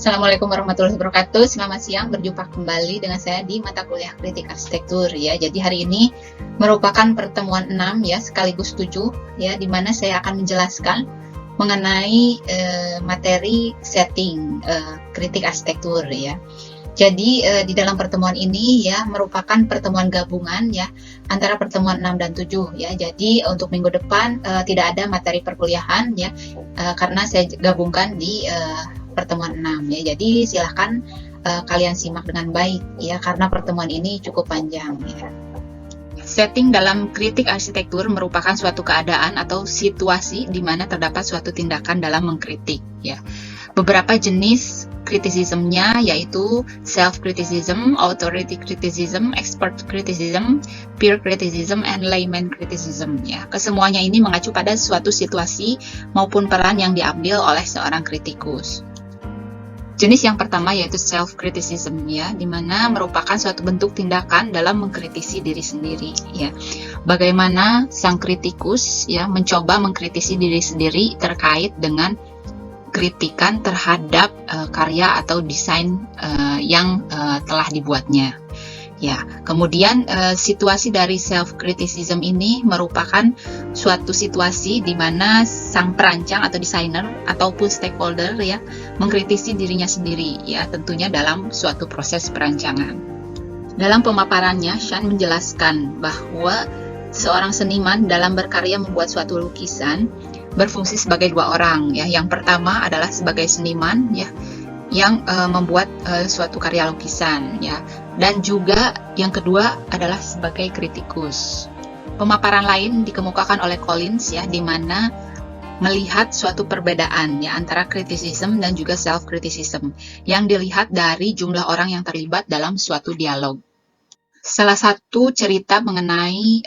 Assalamualaikum warahmatullahi wabarakatuh. Selamat siang, berjumpa kembali dengan saya di mata kuliah Kritik Arsitektur ya. Jadi hari ini merupakan pertemuan 6 ya, sekaligus 7 ya, di mana saya akan menjelaskan mengenai materi setting kritik arsitektur ya. Jadi di dalam pertemuan ini ya merupakan pertemuan gabungan ya antara pertemuan 6 dan 7 ya. Jadi untuk minggu depan tidak ada materi perkuliahan ya, karena saya gabungkan di pertemuan 6 ya. Jadi silahkan kalian simak dengan baik ya, karena pertemuan ini cukup panjang ya. Setting dalam kritik arsitektur merupakan suatu keadaan atau situasi di mana terdapat suatu tindakan dalam mengkritik ya. Beberapa jenis kritisismnya yaitu self-criticism, authority criticism, expert criticism, peer criticism, and layman criticism ya. Kesemuanya ini mengacu pada suatu situasi maupun peran yang diambil oleh seorang kritikus. Jenis yang pertama yaitu self-criticism ya, di mana merupakan suatu bentuk tindakan dalam mengkritisi diri sendiri ya. Bagaimana sang kritikus ya mencoba mengkritisi diri sendiri terkait dengan kritikan terhadap karya atau desain yang telah dibuatnya. Ya, kemudian situasi dari self-criticism ini merupakan suatu situasi di mana sang perancang atau desainer ataupun stakeholder ya mengkritisi dirinya sendiri ya, tentunya dalam suatu proses perancangan. Dalam pemaparannya, Shan menjelaskan bahwa seorang seniman dalam berkarya membuat suatu lukisan berfungsi sebagai dua orang ya. Yang pertama adalah sebagai seniman ya yang membuat suatu karya lukisan ya, dan juga yang kedua adalah sebagai kritikus. Pemaparan lain dikemukakan oleh Collins ya, di mana melihat suatu perbedaan ya antara criticism dan juga self-criticism yang dilihat dari jumlah orang yang terlibat dalam suatu dialog. Salah satu cerita mengenai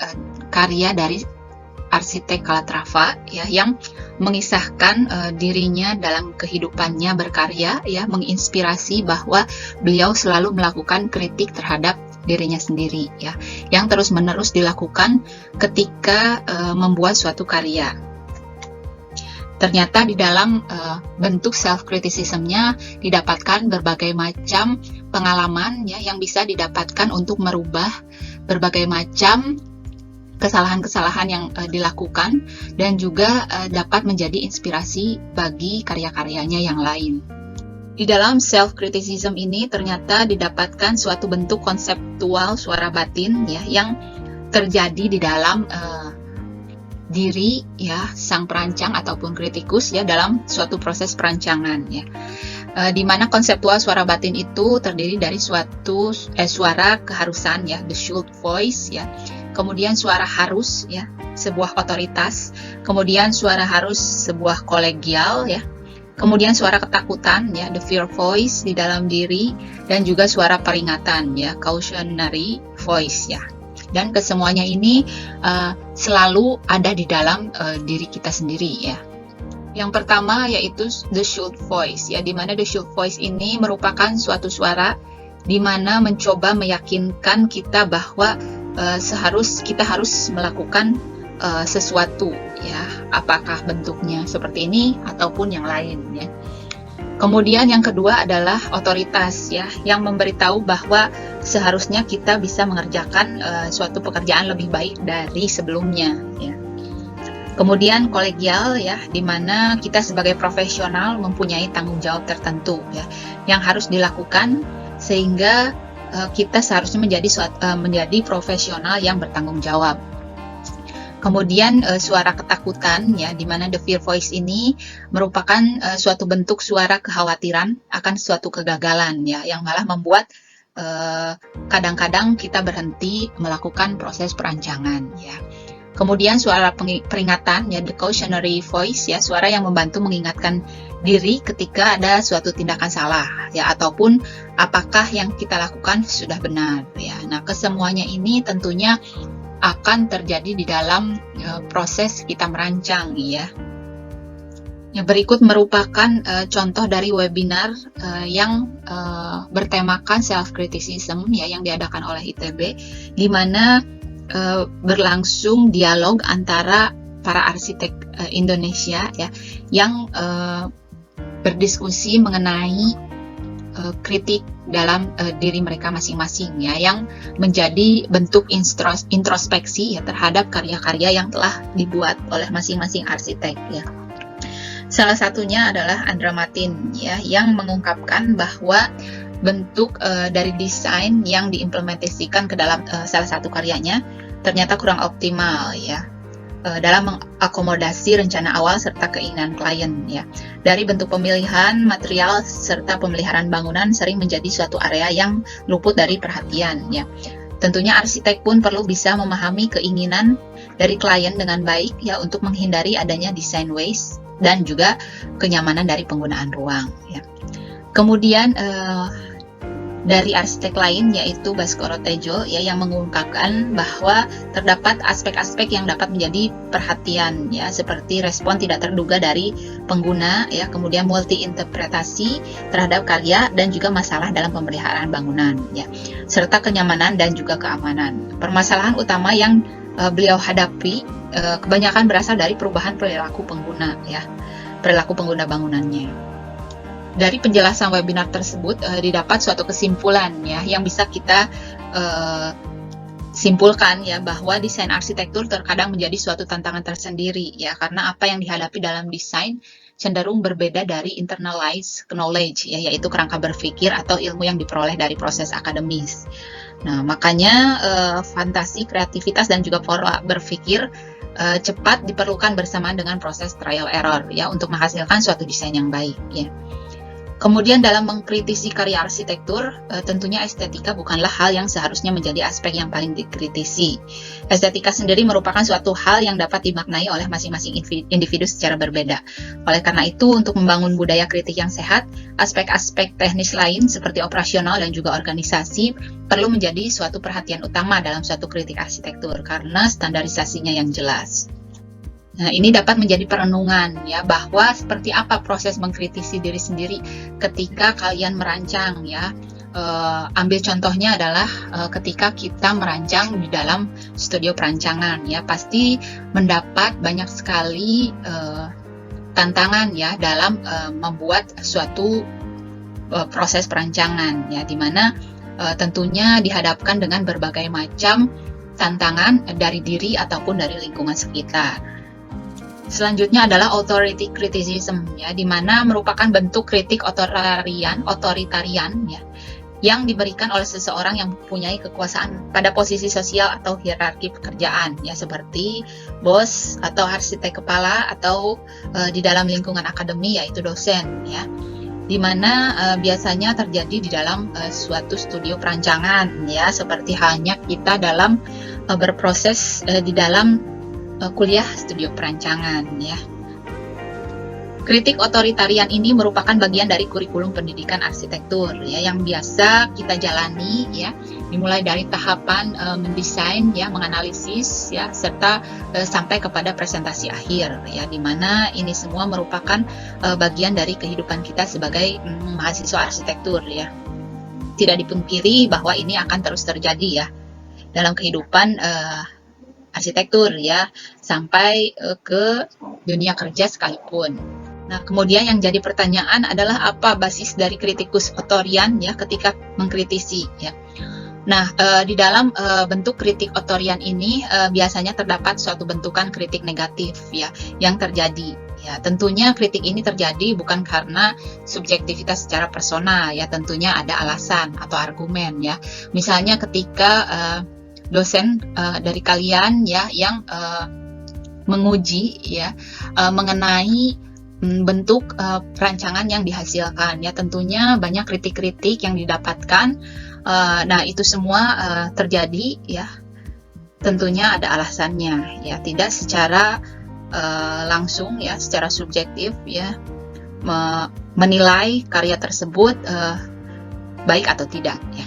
karya dari arsitek Calatrava ya, yang mengisahkan dirinya dalam kehidupannya berkarya ya, menginspirasi bahwa beliau selalu melakukan kritik terhadap dirinya sendiri ya, yang terus-menerus dilakukan ketika membuat suatu karya. Ternyata di dalam bentuk self-criticism-nya didapatkan berbagai macam pengalaman ya, yang bisa didapatkan untuk merubah berbagai macam kesalahan-kesalahan yang dilakukan, dan juga dapat menjadi inspirasi bagi karya-karyanya yang lain. Di dalam self-criticism ini ternyata didapatkan suatu bentuk konseptual suara batin ya, yang terjadi di dalam diri ya sang perancang ataupun kritikus ya dalam suatu proses perancangan ya. Di mana konseptual suara batin itu terdiri dari suatu suara keharusan ya, the should voice ya. Kemudian suara harus ya, sebuah otoritas. Kemudian suara harus sebuah kolegial ya. Kemudian suara ketakutan ya, the fear voice di dalam diri, dan juga suara peringatan ya, cautionary voice ya. Dan kesemuanya ini selalu ada di dalam diri kita sendiri ya. Yang pertama yaitu the should voice ya, di mana the should voice ini merupakan suatu suara di mana mencoba meyakinkan kita bahwa kita harus melakukan sesuatu ya, apakah bentuknya seperti ini ataupun yang lain ya. Kemudian yang kedua adalah otoritas ya, yang memberitahu bahwa seharusnya kita bisa mengerjakan suatu pekerjaan lebih baik dari sebelumnya ya. Kemudian kolegial ya, di mana kita sebagai profesional mempunyai tanggung jawab tertentu ya, yang harus dilakukan sehingga kita seharusnya menjadi profesional yang bertanggung jawab. Kemudian suara ketakutan ya, di mana the fear voice ini merupakan suatu bentuk suara kekhawatiran akan suatu kegagalan ya, yang malah membuat kadang-kadang kita berhenti melakukan proses perancangan ya. Kemudian suara peringatan ya, the cautionary voice ya, suara yang membantu mengingatkan diri ketika ada suatu tindakan salah ya, ataupun apakah yang kita lakukan sudah benar ya. Nah, kesemuanya ini tentunya akan terjadi di dalam proses kita merancang ya. Berikut merupakan contoh dari webinar yang bertemakan self-criticism ya, yang diadakan oleh ITB, di mana berlangsung dialog antara para arsitek Indonesia ya, yang berdiskusi mengenai kritik dalam diri mereka masing-masing ya, yang menjadi bentuk introspeksi ya terhadap karya-karya yang telah dibuat oleh masing-masing arsitek ya. Salah satunya adalah Andra Matin ya, yang mengungkapkan bahwa bentuk dari desain yang diimplementasikan ke dalam salah satu karyanya ternyata kurang optimal ya, dalam mengakomodasi rencana awal serta keinginan klien ya. Dari bentuk pemilihan material serta pemeliharaan bangunan sering menjadi suatu area yang luput dari perhatian ya. Tentunya arsitek pun perlu bisa memahami keinginan dari klien dengan baik ya, untuk menghindari adanya design waste dan juga kenyamanan dari penggunaan ruang ya. Kemudian dari arsitek lain yaitu Baskoro Tejo ya, yang mengungkapkan bahwa terdapat aspek-aspek yang dapat menjadi perhatian ya, seperti respon tidak terduga dari pengguna ya, kemudian multi interpretasi terhadap karya dan juga masalah dalam pemeliharaan bangunan ya, serta kenyamanan dan juga keamanan. Permasalahan utama yang beliau hadapi kebanyakan berasal dari perubahan perilaku pengguna ya, perilaku pengguna bangunannya. Dari penjelasan webinar tersebut didapat suatu kesimpulan ya, yang bisa kita simpulkan ya, bahwa desain arsitektur terkadang menjadi suatu tantangan tersendiri ya, karena apa yang dihadapi dalam desain cenderung berbeda dari internalized knowledge ya, yaitu kerangka berpikir atau ilmu yang diperoleh dari proses akademis. Nah, makanya fantasi, kreativitas dan juga pola berpikir cepat diperlukan bersamaan dengan proses trial error ya, untuk menghasilkan suatu desain yang baik ya. Kemudian dalam mengkritisi karya arsitektur, tentunya estetika bukanlah hal yang seharusnya menjadi aspek yang paling dikritisi. Estetika sendiri merupakan suatu hal yang dapat dimaknai oleh masing-masing individu secara berbeda. Oleh karena itu, untuk membangun budaya kritik yang sehat, aspek-aspek teknis lain seperti operasional dan juga organisasi perlu menjadi suatu perhatian utama dalam suatu kritik arsitektur karena standarisasinya yang jelas. Nah, ini dapat menjadi perenungan ya, bahwa seperti apa proses mengkritisi diri sendiri ketika kalian merancang ya. Ambil contohnya adalah ketika kita merancang di dalam studio perancangan ya, pasti mendapat banyak sekali tantangan ya dalam membuat suatu proses perancangan ya, dimana tentunya dihadapkan dengan berbagai macam tantangan dari diri ataupun dari lingkungan sekitar. Selanjutnya adalah authority criticism ya, di mana merupakan bentuk kritik otoritarian ya, yang diberikan oleh seseorang yang mempunyai kekuasaan pada posisi sosial atau hierarki pekerjaan ya, seperti bos atau arsitek kepala, atau di dalam lingkungan akademi yaitu dosen ya, di mana biasanya terjadi di dalam suatu studio perancangan ya, seperti halnya kita dalam berproses di dalam kuliah studio perancangan ya. Kritik otoritarian ini merupakan bagian dari kurikulum pendidikan arsitektur ya, yang biasa kita jalani ya, dimulai dari tahapan mendesain ya, menganalisis ya, serta sampai kepada presentasi akhir ya, di mana ini semua merupakan bagian dari kehidupan kita sebagai mahasiswa arsitektur ya. Tidak dipungkiri bahwa ini akan terus terjadi ya dalam kehidupan arsitektur ya, sampai ke dunia kerja sekalipun. Nah, kemudian yang jadi pertanyaan adalah apa basis dari kritikus otorian ya ketika mengkritisi ya. Nah, di dalam bentuk kritik otorian ini biasanya terdapat suatu bentukan kritik negatif ya yang terjadi ya. Tentunya kritik ini terjadi bukan karena subjektivitas secara personal ya, tentunya ada alasan atau argumen ya. Misalnya ketika dosen dari kalian ya yang menguji ya mengenai bentuk perancangan yang dihasilkan ya, tentunya banyak kritik-kritik yang didapatkan. Nah, itu semua terjadi ya, tentunya ada alasannya ya, tidak secara langsung ya, secara subjektif ya, menilai karya tersebut baik atau tidak ya.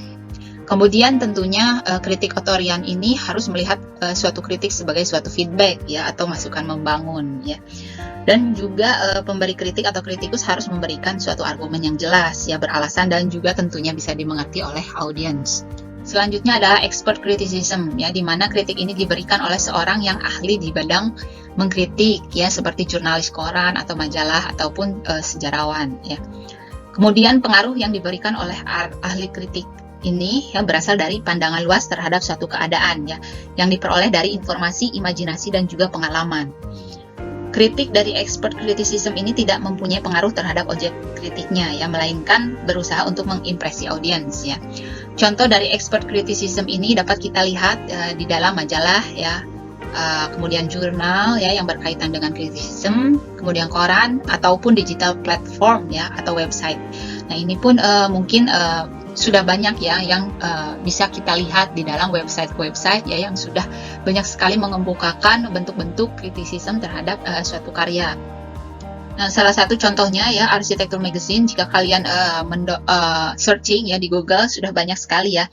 Kemudian tentunya kritik otorian ini harus melihat suatu kritik sebagai suatu feedback ya, atau masukan membangun ya. Dan juga pemberi kritik atau kritikus harus memberikan suatu argumen yang jelas ya, beralasan dan juga tentunya bisa dimengerti oleh audiens. Selanjutnya adalah expert criticism ya, di mana kritik ini diberikan oleh seorang yang ahli di bidang mengkritik ya, seperti jurnalis koran atau majalah ataupun sejarawan ya. Kemudian pengaruh yang diberikan oleh ahli kritik ini ya berasal dari pandangan luas terhadap suatu keadaan ya, yang diperoleh dari informasi, imajinasi dan juga pengalaman. Kritik dari expert criticism ini tidak mempunyai pengaruh terhadap objek kritiknya ya, melainkan berusaha untuk mengimpresi audiens ya. Contoh dari expert criticism ini dapat kita lihat di dalam majalah ya, kemudian jurnal ya yang berkaitan dengan criticism, kemudian koran ataupun digital platform ya atau website. Nah ini pun mungkin sudah banyak ya yang bisa kita lihat di dalam website ya yang sudah banyak sekali mengemukakan bentuk-bentuk criticism terhadap suatu karya. Nah, salah satu contohnya ya Arsitektur Magazine. Jika kalian searching ya di Google, sudah banyak sekali ya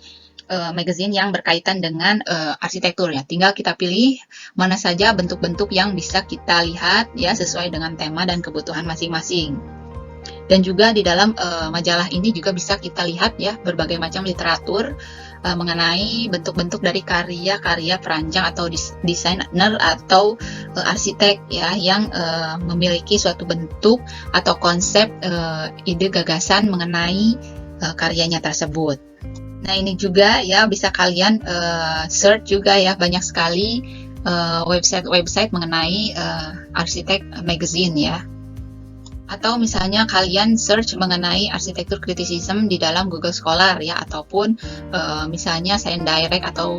magazine yang berkaitan dengan arsitektur ya. Tinggal kita pilih mana saja bentuk-bentuk yang bisa kita lihat ya sesuai dengan tema dan kebutuhan masing-masing. Dan juga di dalam majalah ini juga bisa kita lihat ya berbagai macam literatur mengenai bentuk-bentuk dari karya-karya perancang atau desainer atau arsitek ya yang memiliki suatu bentuk atau konsep ide gagasan mengenai karyanya tersebut. Nah ini juga ya bisa kalian search juga ya, banyak sekali website-website mengenai arsitek magazine ya. Atau misalnya kalian search mengenai arsitektur criticism di dalam Google Scholar ya, ataupun misalnya Science Direct atau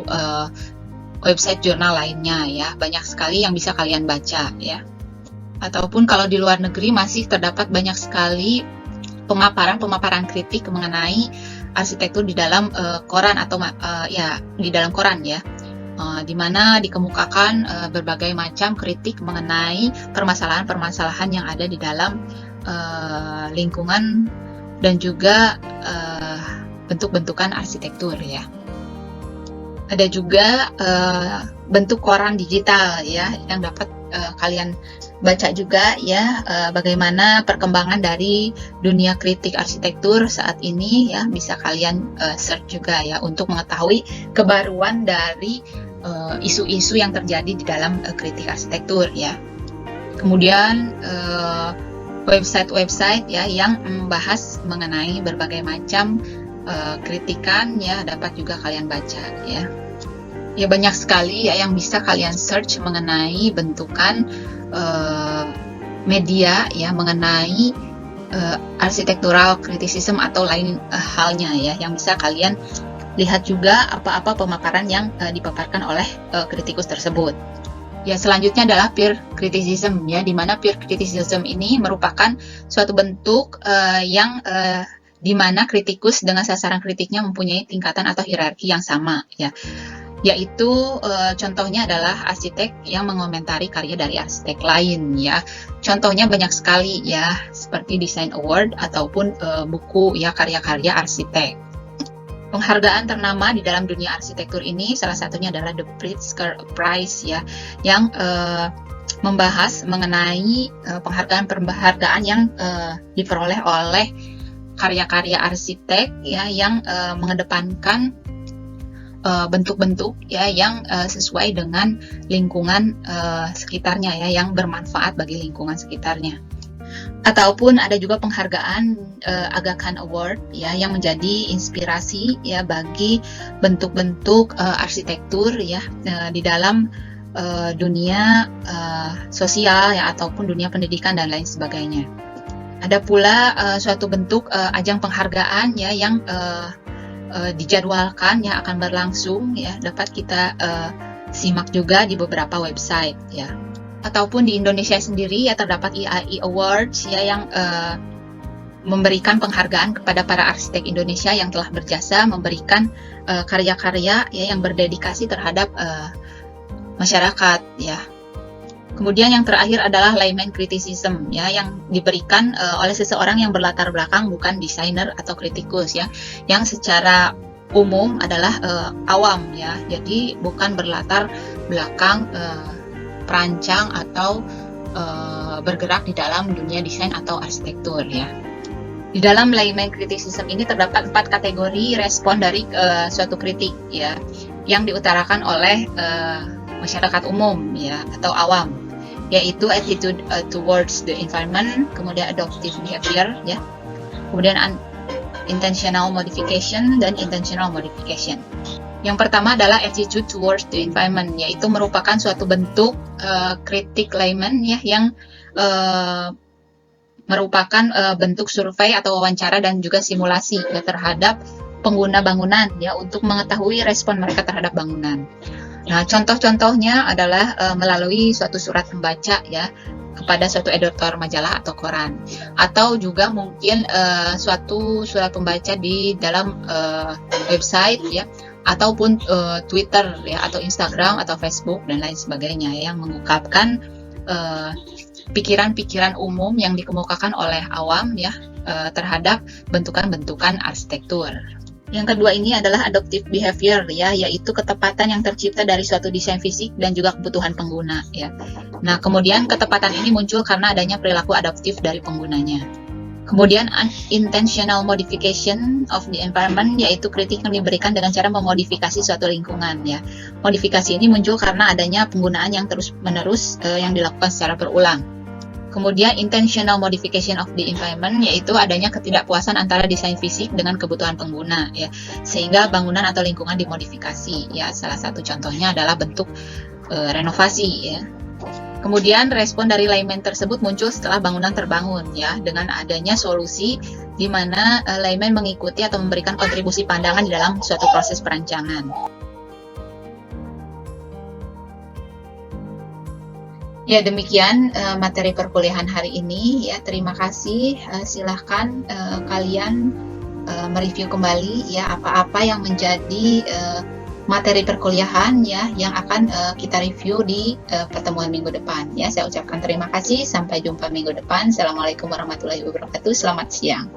website jurnal lainnya ya, banyak sekali yang bisa kalian baca ya. Ataupun kalau di luar negeri masih terdapat banyak sekali pemaparan kritik mengenai arsitektur di dalam koran atau ya di dalam koran ya, di mana dikemukakan berbagai macam kritik mengenai permasalahan-permasalahan yang ada di dalam lingkungan dan juga bentuk-bentukan arsitektur ya. Ada juga bentuk koran digital ya yang dapat kalian baca juga ya, bagaimana perkembangan dari dunia kritik arsitektur saat ini ya, bisa kalian search juga ya untuk mengetahui kebaruan dari isu-isu yang terjadi di dalam kritik arsitektur ya. Kemudian website-website ya yang membahas mengenai berbagai macam kritikan ya dapat juga kalian baca ya. Ya banyak sekali ya yang bisa kalian search mengenai bentukan media ya mengenai architectural criticism atau lain halnya ya, yang bisa kalian lihat juga apa-apa pemaparan yang dipaparkan oleh kritikus tersebut. Ya selanjutnya adalah peer criticism ya, di mana peer criticism ini merupakan suatu bentuk yang di mana kritikus dengan sasaran kritiknya mempunyai tingkatan atau hierarki yang sama ya. Yaitu contohnya adalah arsitek yang mengomentari karya dari arsitek lain ya. Contohnya banyak sekali ya, seperti Design Award ataupun buku ya karya-karya arsitek. Penghargaan ternama di dalam dunia arsitektur ini salah satunya adalah The Pritzker Prize ya, yang membahas mengenai penghargaan yang diperoleh oleh karya-karya arsitek ya yang mengedepankan bentuk-bentuk ya yang sesuai dengan lingkungan sekitarnya ya, yang bermanfaat bagi lingkungan sekitarnya. Ataupun ada juga penghargaan Aga Khan Award ya yang menjadi inspirasi ya bagi bentuk-bentuk arsitektur ya di dalam dunia sosial ya ataupun dunia pendidikan dan lain sebagainya. Ada pula suatu bentuk ajang penghargaan ya yang dijadwalkan ya akan berlangsung ya, dapat kita simak juga di beberapa website ya. Ataupun di Indonesia sendiri ya terdapat IAI Awards ya yang memberikan penghargaan kepada para arsitek Indonesia yang telah berjasa memberikan karya-karya ya yang berdedikasi terhadap masyarakat ya. Kemudian yang terakhir adalah layman criticism ya yang diberikan oleh seseorang yang berlatar belakang bukan desainer atau kritikus ya, yang secara umum adalah awam ya, jadi bukan berlatar belakang perancang atau bergerak di dalam dunia desain atau arsitektur ya. Di dalam layman criticism ini terdapat 4 kategori respon dari suatu kritik ya yang diutarakan oleh masyarakat umum ya atau awam, yaitu attitude towards the environment, kemudian adaptive behavior ya, kemudian intentional modification dan intentional modification. Yang pertama adalah attitude towards the environment, yaitu merupakan suatu bentuk kritik layman ya, yang merupakan bentuk survei atau wawancara dan juga simulasi ya, terhadap pengguna bangunan ya, untuk mengetahui respon mereka terhadap bangunan. Nah, contoh-contohnya adalah melalui suatu surat pembaca ya, kepada suatu editor majalah atau koran, atau juga mungkin suatu surat pembaca di dalam website ya, ataupun Twitter ya, atau Instagram atau Facebook dan lain sebagainya, yang mengungkapkan pikiran-pikiran umum yang dikemukakan oleh awam ya, terhadap bentukan-bentukan arsitektur. Yang kedua ini adalah adaptive behavior ya, yaitu ketepatan yang tercipta dari suatu desain fisik dan juga kebutuhan pengguna ya. Nah, kemudian ketepatan ini muncul karena adanya perilaku adaptif dari penggunanya. Kemudian intentional modification of the environment, yaitu kritik yang diberikan dengan cara memodifikasi suatu lingkungan ya. Modifikasi ini muncul karena adanya penggunaan yang terus-menerus yang dilakukan secara berulang. Kemudian intentional modification of the environment, yaitu adanya ketidakpuasan antara desain fisik dengan kebutuhan pengguna ya, sehingga bangunan atau lingkungan dimodifikasi ya. Salah satu contohnya adalah bentuk renovasi ya. Kemudian respon dari layman tersebut muncul setelah bangunan terbangun ya, dengan adanya solusi di mana layman mengikuti atau memberikan kontribusi pandangan di dalam suatu proses perancangan. Ya, demikian materi perkuliahan hari ini ya. Terima kasih. Silahkan kalian mereview kembali ya apa-apa yang menjadi materi perkuliahan ya, yang akan kita review di pertemuan minggu depan ya. Saya ucapkan terima kasih. Sampai jumpa minggu depan. Assalamualaikum warahmatullahi wabarakatuh. Selamat siang.